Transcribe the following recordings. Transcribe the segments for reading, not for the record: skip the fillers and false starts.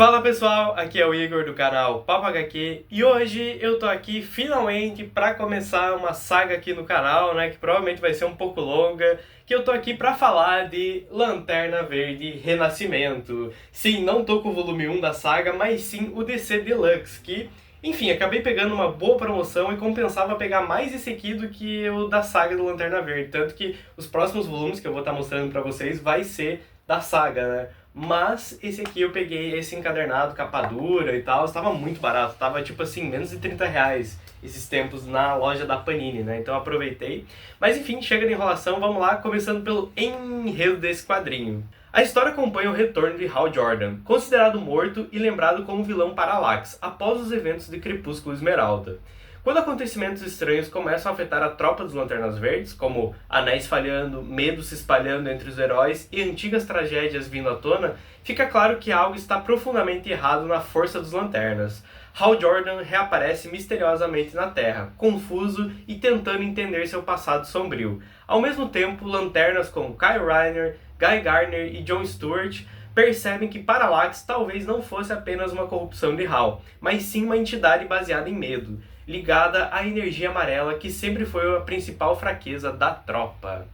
Fala pessoal, aqui é o Igor do canal Papo HQ e hoje eu tô aqui finalmente pra começar uma saga aqui no canal, né, que provavelmente vai ser um pouco longa, que eu tô aqui pra falar de Lanterna Verde Renascimento. Sim, não tô com o volume 1 da saga, mas sim o DC Deluxe, que, enfim, acabei pegando uma boa promoção e compensava pegar mais esse aqui do que o da saga do Lanterna Verde, tanto que os próximos volumes que eu vou estar mostrando pra vocês vai ser da saga, né? Mas esse aqui eu peguei esse encadernado, capa dura e tal, estava muito barato, estava tipo assim, menos de R$ 30 esses tempos na loja da Panini, né? Então eu aproveitei. Mas enfim, chega de enrolação, vamos lá, começando pelo enredo desse quadrinho. A história acompanha o retorno de Hal Jordan, considerado morto e lembrado como vilão Parallax após os eventos de Crepúsculo Esmeralda. Quando acontecimentos estranhos começam a afetar a tropa dos Lanternas Verdes, como anéis falhando, medo se espalhando entre os heróis e antigas tragédias vindo à tona, fica claro que algo está profundamente errado na força dos Lanternas. Hal Jordan reaparece misteriosamente na Terra, confuso e tentando entender seu passado sombrio. Ao mesmo tempo, Lanternas como Kyle Rayner, Guy Gardner e John Stewart percebem que Parallax talvez não fosse apenas uma corrupção de Hal, mas sim uma entidade baseada em medo, ligada à energia amarela que sempre foi a principal fraqueza da tropa.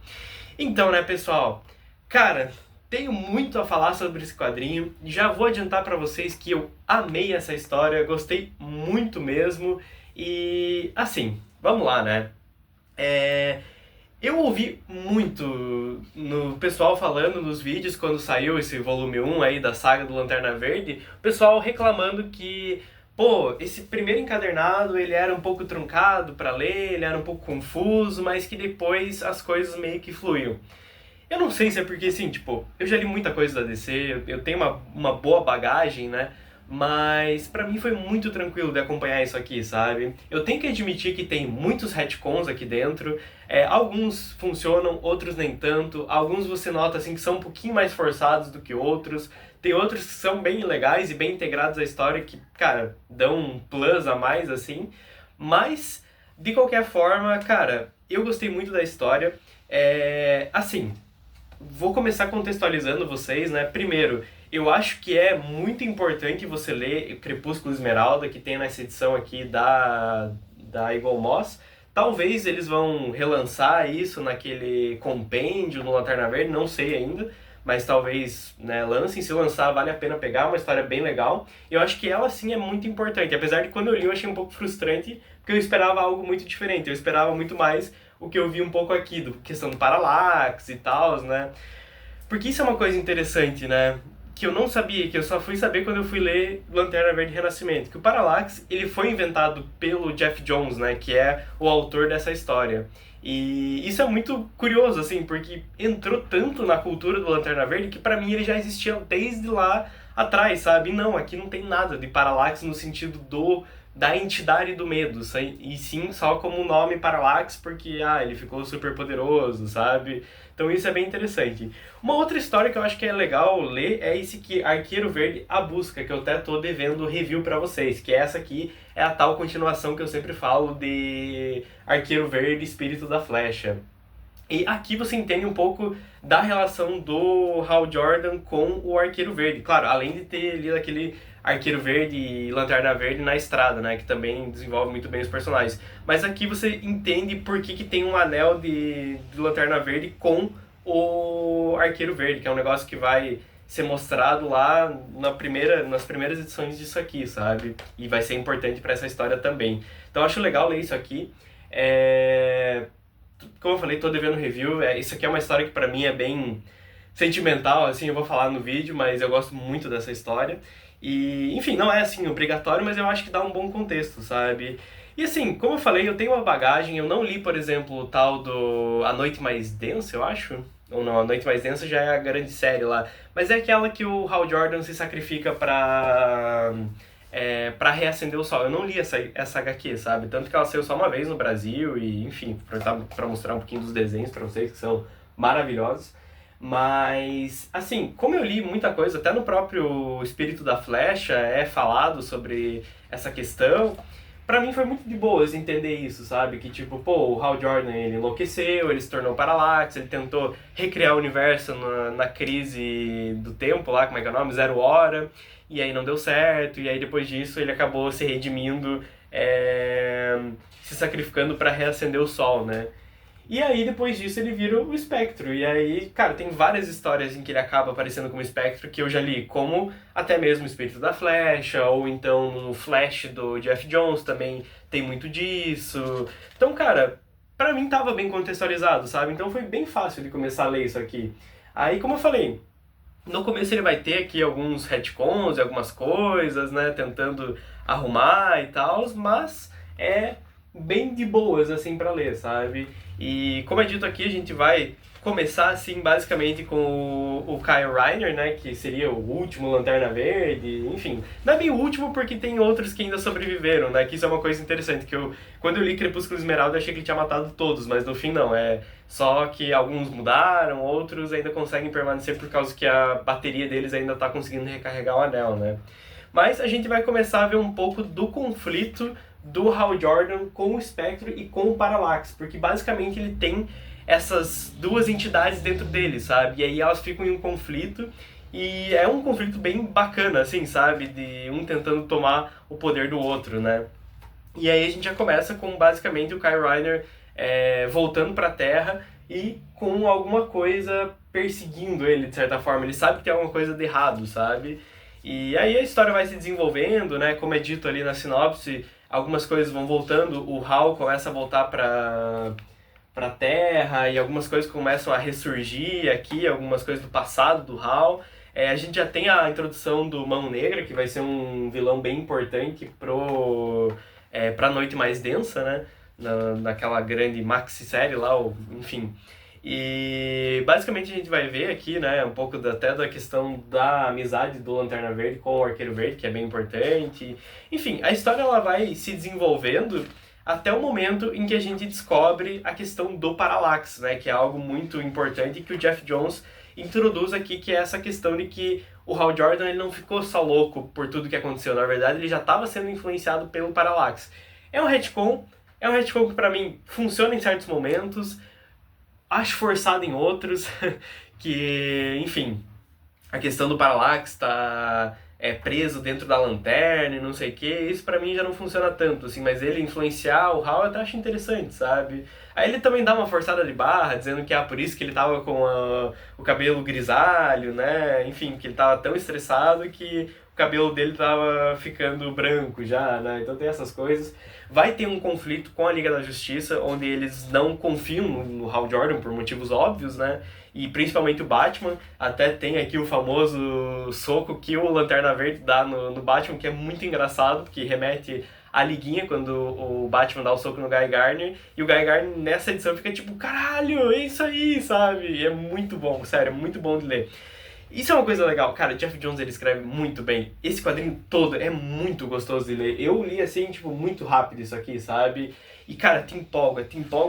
Então, né, pessoal? Cara, tenho muito a falar sobre esse quadrinho. Já vou adiantar pra vocês que eu amei essa história, gostei muito mesmo. E, assim, vamos lá, né? Eu ouvi muito no pessoal falando nos vídeos quando saiu esse volume 1 aí da saga do Lanterna Verde, o pessoal reclamando que, pô, esse primeiro encadernado ele era um pouco truncado pra ler, ele era um pouco confuso, mas que depois as coisas meio que fluíam. Eu não sei se é porque, assim, tipo, eu já li muita coisa da DC, eu tenho uma boa bagagem, né? Mas pra mim foi muito tranquilo de acompanhar isso aqui, sabe? Eu tenho que admitir que tem muitos retcons aqui dentro, alguns funcionam, outros nem tanto, alguns você nota assim que são um pouquinho mais forçados do que outros, tem outros que são bem legais e bem integrados à história que, cara, dão um plus a mais, assim, mas, de qualquer forma, cara, eu gostei muito da história, assim, vou começar contextualizando vocês, né? Primeiro, eu acho que é muito importante você ler Crepúsculo Esmeralda, que tem nessa edição aqui da Eagle Moss. Talvez eles vão relançar isso naquele compêndio no Lanterna Verde, não sei ainda, mas talvez, né, lancem. Se lançar, vale a pena pegar, uma história bem legal. Eu acho que ela sim é muito importante, apesar de quando eu li eu achei um pouco frustrante, porque eu esperava algo muito diferente, eu esperava muito mais o que eu vi um pouco aqui, do questão do Parallax e tal, né? Porque isso é uma coisa interessante, né? Que eu não sabia, que eu só fui saber quando eu fui ler Lanterna Verde Renascimento. Que o Parallax, ele foi inventado pelo Jeff Jones, né? Que é o autor dessa história. E isso é muito curioso, assim, porque entrou tanto na cultura do Lanterna Verde que pra mim ele já existia desde lá atrás, sabe? E não, aqui não tem nada de Parallax no sentido da entidade do medo, e sim só como o nome Parallax porque ele ficou super poderoso, sabe? Então isso é bem interessante. Uma outra história que eu acho que é legal ler é esse que Arqueiro Verde A Busca, que eu até tô devendo review pra vocês, que essa aqui é a tal continuação que eu sempre falo de Arqueiro Verde Espírito da Flecha. E aqui você entende um pouco da relação do Hal Jordan com o Arqueiro Verde. Claro, além de ter lido aquele Arqueiro Verde e Lanterna Verde na Estrada, né? Que também desenvolve muito bem os personagens. Mas aqui você entende por que tem um anel de Lanterna Verde com o Arqueiro Verde, que é um negócio que vai ser mostrado lá nas primeiras edições disso aqui, sabe? E vai ser importante para essa história também. Então eu acho legal ler isso aqui. Como eu falei, tô devendo review. Isso aqui é uma história que pra mim é bem sentimental, assim, eu vou falar no vídeo, mas eu gosto muito dessa história. E, enfim, não é assim obrigatório, mas eu acho que dá um bom contexto, sabe? E assim, como eu falei, eu tenho uma bagagem, eu não li, por exemplo, o tal do A Noite Mais Densa, eu acho. Ou não, A Noite Mais Densa já é a grande série lá. Mas é aquela que o Hal Jordan se sacrifica pra reacender o sol. Eu não li essa HQ, sabe? Tanto que ela saiu só uma vez no Brasil e, enfim, pra mostrar um pouquinho dos desenhos pra vocês, que são maravilhosos. Mas, assim, como eu li muita coisa, até no próprio Espírito da Flecha é falado sobre essa questão, pra mim foi muito de boas entender isso, sabe? Que tipo, pô, o Hal Jordan ele enlouqueceu, ele se tornou Parallax, ele tentou recriar o universo na crise do tempo lá, como é que é o nome? Zero Hora. e aí não deu certo, e aí depois disso ele acabou se redimindo, se sacrificando para reacender o sol, né? E aí, depois disso, ele vira o Espectro. E aí, cara, tem várias histórias em que ele acaba aparecendo como Espectro que eu já li, como até mesmo o Espírito da Flecha, ou então no Flash do Jeff Jones também tem muito disso. Então, cara, pra mim tava bem contextualizado, sabe? Então foi bem fácil de começar a ler isso aqui. Aí, como eu falei, no começo ele vai ter aqui alguns retcons e algumas coisas, né, tentando arrumar e tal, mas é bem de boas, assim, pra ler, sabe? E como é dito aqui, a gente vai começar, assim, basicamente com o Kyle Rayner, né, que seria o último Lanterna Verde, enfim. Não é bem o último porque tem outros que ainda sobreviveram, né, que isso é uma coisa interessante, que quando eu li Crepúsculo Esmeralda, eu achei que ele tinha matado todos, mas no fim não, só que alguns mudaram, outros ainda conseguem permanecer por causa que a bateria deles ainda está conseguindo recarregar o anel, né. Mas a gente vai começar a ver um pouco do conflito do Hal Jordan com o Espectro e com o Parallax, porque basicamente ele tem essas duas entidades dentro dele, sabe? E aí elas ficam em um conflito, e é um conflito bem bacana, assim, sabe? De um tentando tomar o poder do outro, né? E aí a gente já começa com basicamente o Kyle Rayner voltando pra Terra e com alguma coisa perseguindo ele, de certa forma. Ele sabe que tem alguma coisa de errado, sabe? E aí a história vai se desenvolvendo, né? Como é dito ali na sinopse, algumas coisas vão voltando, o Hal começa a voltar pra Terra e algumas coisas começam a ressurgir aqui, algumas coisas do passado do Hal. A gente já tem a introdução do Mão Negra, que vai ser um vilão bem importante pra Noite Mais Densa, né? Naquela grande maxi-série lá, enfim. E basicamente a gente vai ver aqui, né, um pouco até da questão da amizade do Lanterna Verde com o Arqueiro Verde, que é bem importante. Enfim, a história ela vai se desenvolvendo até o momento em que a gente descobre a questão do Parallax, né, que é algo muito importante que o Jeff Jones introduz aqui, que é essa questão de que o Hal Jordan ele não ficou só louco por tudo que aconteceu, na verdade ele já estava sendo influenciado pelo Parallax. É um retcon que pra mim funciona em certos momentos, acho forçado em outros, que, enfim, a questão do Parallax tá preso dentro da lanterna e não sei o que, isso pra mim já não funciona tanto, assim, mas ele influenciar o Hal eu até acho interessante, sabe? Aí ele também dá uma forçada de barra, dizendo que por isso que ele tava com o cabelo grisalho, né? Enfim, que ele tava tão estressado que o cabelo dele tava ficando branco já, né? Então tem essas coisas. Vai ter um conflito com a Liga da Justiça, onde eles não confiam no Hal Jordan por motivos óbvios, né? E principalmente o Batman, até tem aqui o famoso soco que o Lanterna Verde dá no Batman, que é muito engraçado, que remete à liguinha quando o Batman dá o soco no Guy Gardner, e o Guy Gardner nessa edição fica tipo, caralho, é isso aí, sabe? E é muito bom, sério, é muito bom de ler. Isso é uma coisa legal, cara, Jeff Jones ele escreve muito bem, esse quadrinho todo é muito gostoso de ler, eu li assim, tipo, muito rápido isso aqui, sabe? E cara, te empolga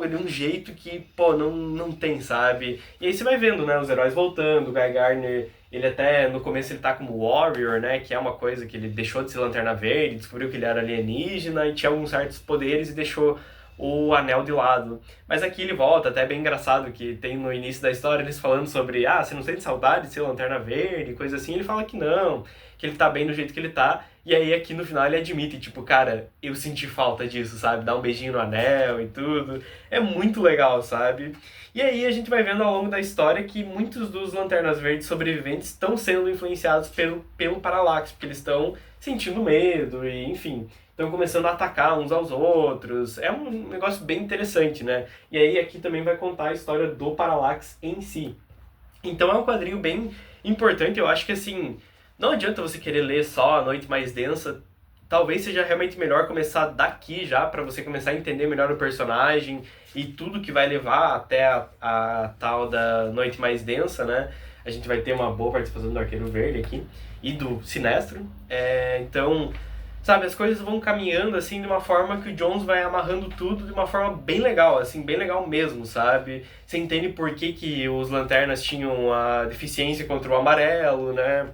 de um jeito que, pô, não tem, sabe? E aí você vai vendo, né, os heróis voltando, o Guy Gardner, ele até, no começo ele tá como Warrior, né, que é uma coisa que ele deixou de ser Lanterna Verde, descobriu que ele era alienígena e tinha alguns certos poderes e deixou o anel de lado. Mas aqui ele volta, até é bem engraçado que tem no início da história eles falando sobre você não sente saudade de ser Lanterna Verde, coisa assim, ele fala que não, que ele tá bem do jeito que ele tá, e aí aqui no final ele admite, tipo, cara, eu senti falta disso, sabe, dá um beijinho no anel e tudo, é muito legal, sabe? E aí a gente vai vendo ao longo da história que muitos dos Lanternas Verdes sobreviventes estão sendo influenciados pelo Parallax, porque eles estão sentindo medo e, enfim, estão começando a atacar uns aos outros. É um negócio bem interessante, né? E aí aqui também vai contar a história do Parallax em si. Então é um quadrinho bem importante, eu acho que assim, não adianta você querer ler só A Noite Mais Densa, talvez seja realmente melhor começar daqui já, para você começar a entender melhor o personagem e tudo que vai levar até a tal da Noite Mais Densa, né? A gente vai ter uma boa participação do Arqueiro Verde aqui e do Sinestro. Então, sabe, as coisas vão caminhando assim de uma forma que o Jones vai amarrando tudo de uma forma bem legal, assim, bem legal mesmo, sabe? Você entende por que os Lanternas tinham a deficiência contra o amarelo, né?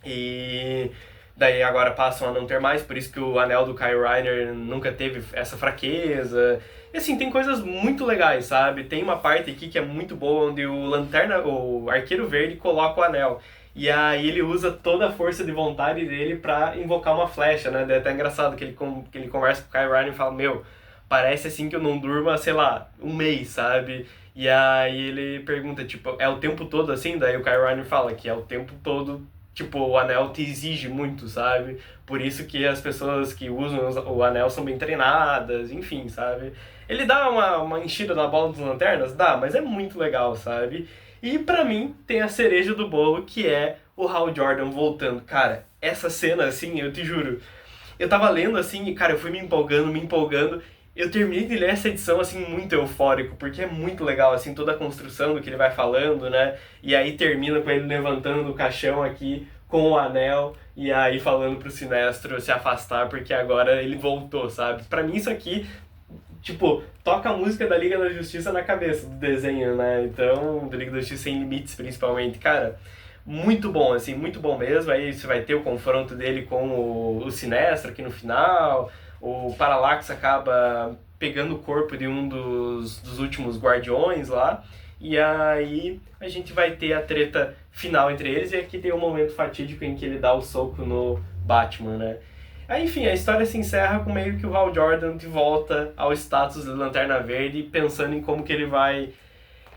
E daí agora passam a não ter mais, por isso que o anel do Kyle Rayner nunca teve essa fraqueza. E assim, tem coisas muito legais, sabe? Tem uma parte aqui que é muito boa, onde o Arqueiro Verde coloca o anel. E aí ele usa toda a força de vontade dele pra invocar uma flecha, né? Daí é até engraçado que que ele conversa com o Kyle Ryan e fala, meu, parece assim que eu não durmo há, sei lá, um mês, sabe? E aí ele pergunta, tipo, é o tempo todo assim? Daí o Kyle Ryan fala que é o tempo todo, tipo, o anel te exige muito, sabe? Por isso que as pessoas que usam o anel são bem treinadas, enfim, sabe? Ele dá uma enchida na bola dos lanternas? Dá, mas é muito legal, sabe? E pra mim tem a cereja do bolo, que é o Hal Jordan voltando. Cara, essa cena, assim, eu te juro, eu tava lendo assim e, cara, eu fui me empolgando, me empolgando. Eu terminei de ler essa edição, assim, muito eufórico, porque é muito legal, assim, toda a construção do que ele vai falando, né? E aí termina com ele levantando do caixão aqui com o anel e aí falando pro Sinestro se afastar, porque agora ele voltou, sabe? Pra mim isso aqui, tipo, toca a música da Liga da Justiça na cabeça do desenho, né? Então, da Liga da Justiça Sem Limites, principalmente. Cara, muito bom, assim, muito bom mesmo. Aí você vai ter o confronto dele com o Sinestro aqui no final. O Parallax acaba pegando o corpo de um dos últimos guardiões lá. E aí a gente vai ter a treta final entre eles. E aqui tem o momento fatídico em que ele dá o soco no Batman, né? Aí, enfim, a história se encerra com meio que o Hal Jordan de volta ao status de Lanterna Verde, pensando em como que ele vai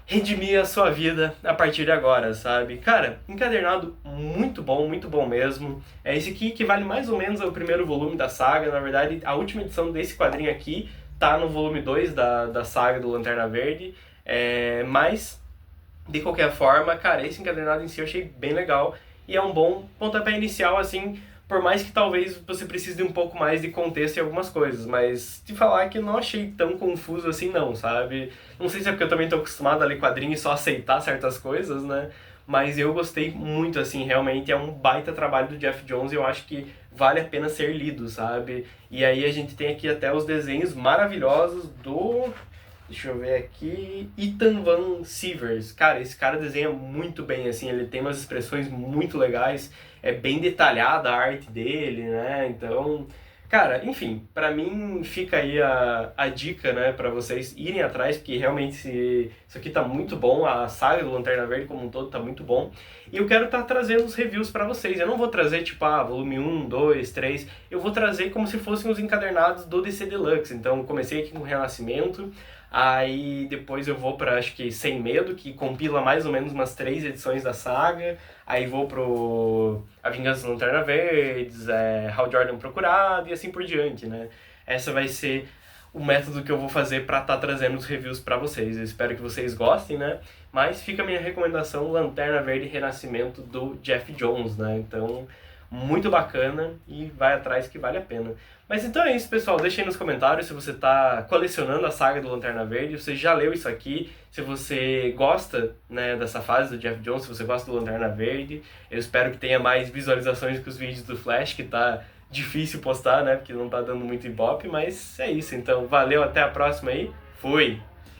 redimir a sua vida a partir de agora, sabe? Cara, encadernado muito bom mesmo. É esse aqui que vale mais ou menos o primeiro volume da saga. Na verdade, a última edição desse quadrinho aqui tá no volume 2 da saga do Lanterna Verde. Mas, de qualquer forma, cara, esse encadernado em si eu achei bem legal. E é um bom pontapé inicial, assim, por mais que talvez você precise de um pouco mais de contexto em algumas coisas, mas te falar que eu não achei tão confuso assim não, sabe? Não sei se é porque eu também tô acostumado a ler quadrinhos e só aceitar certas coisas, né? Mas eu gostei muito, assim, realmente é um baita trabalho do Jeff Jones e eu acho que vale a pena ser lido, sabe? E aí a gente tem aqui até os desenhos maravilhosos do... Deixa eu ver aqui. Ethan Van Sciver's. Cara, esse cara desenha muito bem, assim, ele tem umas expressões muito legais, é bem detalhada a arte dele, né? Então, cara, enfim, pra mim fica aí a dica, né, pra vocês irem atrás, porque realmente isso aqui tá muito bom, a saga do Lanterna Verde como um todo tá muito bom. E eu quero estar trazendo os reviews pra vocês. Eu não vou trazer, tipo, volume 1, 2, 3. Eu vou trazer como se fossem os encadernados do DC Deluxe. Então, comecei aqui com o Renascimento. Aí depois eu vou pra, acho que Sem Medo, que compila mais ou menos umas 3 edições da saga. Aí vou pro A Vingança da Lanterna Verdes, Hal Jordan Procurado e assim por diante, né? Essa vai ser o método que eu vou fazer pra estar trazendo os reviews pra vocês. Eu espero que vocês gostem, né? Mas fica a minha recomendação, Lanterna Verde Renascimento do Jeff Jones, né? Então, muito bacana e vai atrás que vale a pena. Mas então é isso, pessoal. Deixa aí nos comentários se você está colecionando a saga do Lanterna Verde, você já leu isso aqui, se você gosta, né, dessa fase do Jeff Jones, se você gosta do Lanterna Verde. Eu espero que tenha mais visualizações que os vídeos do Flash, que tá difícil postar, né, porque não tá dando muito ibope, mas é isso. Então, valeu, até a próxima aí. Fui!